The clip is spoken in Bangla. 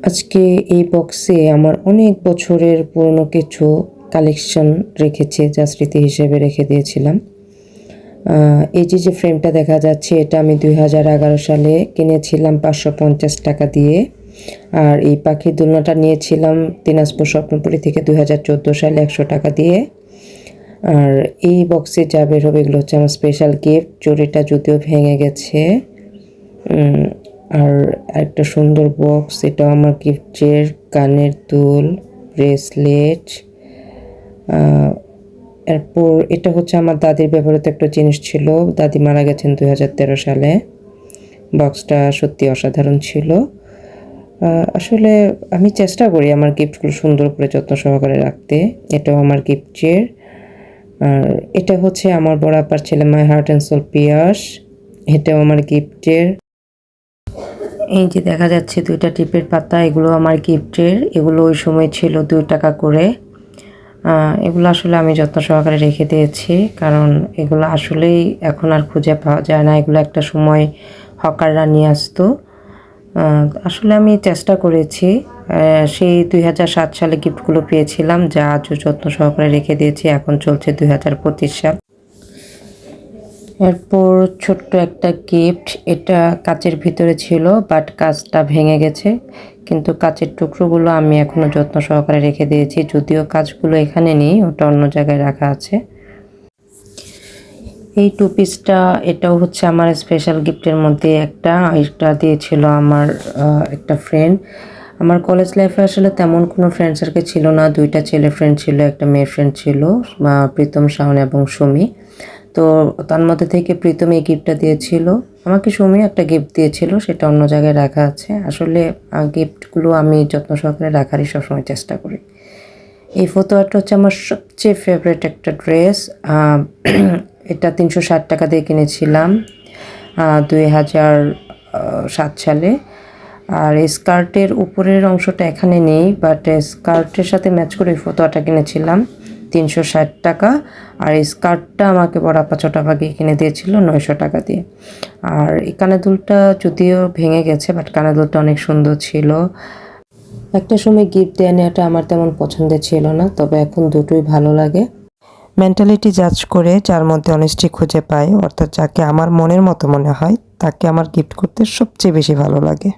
আজকে এই বক্সে আমার অনেক বছরের পুরনো কিছু কালেকশন রেখেছি, যা স্মৃতি হিসেবে রেখে দিয়েছিলাম। এই যে ফ্রেমটা দেখা যাচ্ছে, এটা আমি 2011 সালে কিনেছিলাম 550 টাকা দিয়ে। আর এই পাখির দোলনাটা নিয়েছিলাম দিনাজপুর স্বপ্নপুরী থেকে 2014 সালে 100 টাকা দিয়ে। আর এই বক্সে যা বের হবে এগুলো হচ্ছে আমার স্পেশাল গিফট। চুড়িটা যদিও ভেঙে গেছে। আর একটা সুন্দর বক্স, এটাও আমার গিফটের। কানের দুল, ব্রেসলেট। এরপর এটা হচ্ছে আমার দাদির ব্যবহৃত একটা জিনিস ছিল। দাদি মারা গেছেন 2013 সালে। বক্সটা সত্যি অসাধারণ ছিল। আসলে আমি চেষ্টা করি আমার গিফটগুলো সুন্দর করে যত্ন সহকারে রাখতে। এটাও আমার গিফটের। আর এটা হচ্ছে আমার বড় আপার ছেলে মাই হার্ট অ্যান্ড সোল পিয়াস। এটাও আমার গিফটের। এই যে দেখা যাচ্ছে 2টা টিপের পাতা, এগুলো আমার গিফটের। এগুলো ওই সময় ছিল 2 টাকা করে। এগুলো আসলে আমি যত্ন সহকারে রেখে দিয়েছি, কারণ এগুলো আসলেই এখন আর খুঁজে পাওয়া যায় না। এগুলো একটা সময় হকাররা নিয়ে আসতো। আসলে আমি চেষ্টা করেছি। সেই 2007 সালে গিফটগুলো পেয়েছিলাম, যা আজও যত্ন সহকারে রেখে দিয়েছি। এখন চলছে 2025 সাল। এরপর ছোট্ট একটা গিফট, এটা কাচের ভিতরে ছিল, বাট কাচটা ভেঙে গেছে, কিন্তু কাচের টুকরোগুলো আমি এখনও যত্ন সহকারে রেখে দিয়েছি। যদিও কাচগুলো এখানে নেই, ওটা অন্য জায়গায় রাখা আছে। এই টু পিসটা, এটাও হচ্ছে আমার স্পেশাল গিফটের মধ্যে একটা। এটা দিয়েছিল আমার একটা ফ্রেন্ড। আমার কলেজ লাইফে আসলে তেমন কোনো ফ্রেন্ড সার্কেল ছিল না। 2টা ছেলে ফ্রেন্ড ছিল, একটা মেয়ে ফ্রেন্ড ছিল, প্রীতম, শাওন এবং সুমি। তো তার মধ্যে থেকে প্রীতম এই গিফটটা দিয়েছিল আমাকে। সুমি একটা গিফট দিয়েছিল, সেটা অন্য জায়গায় রাখা আছে। আসলে গিফটগুলো আমি যত্ন সহকারে রাখারই সবসময় চেষ্টা করি। এই ফটোটা হচ্ছে আমার সবচেয়ে ফেভারিট একটা ড্রেস। এটা 360 টাকা দিয়ে কিনেছিলাম 2007 সালে। আর এই স্কার্টের উপরের অংশটা এখানে নেই, বাট স্কার্টের সাথে ম্যাচ করে এই ফটোটা কিনেছিলাম 360 টাকা। আর এই স্কার্টটা আমাকে বড় আপা ছোট আপাকে কিনে দিয়েছিল 900 টাকা দিয়ে। আর এই কানের দুলটা যদিও ভেঙে গেছে, বাট কানের দুলটা অনেক সুন্দর ছিল। একটা সময় গিফট দেওয়া নেওয়াটা আমার তেমন পছন্দের ছিল না, তবে এখন দুটোই ভালো লাগে। মেন্টালিটি জাজ করে যার মধ্যে অনেস্টি খুঁজে পাই, অর্থাৎ যাকে আমার মনের মতো মনে হয়, তাকে আমার গিফট করতে সবচেয়ে বেশি ভালো লাগে।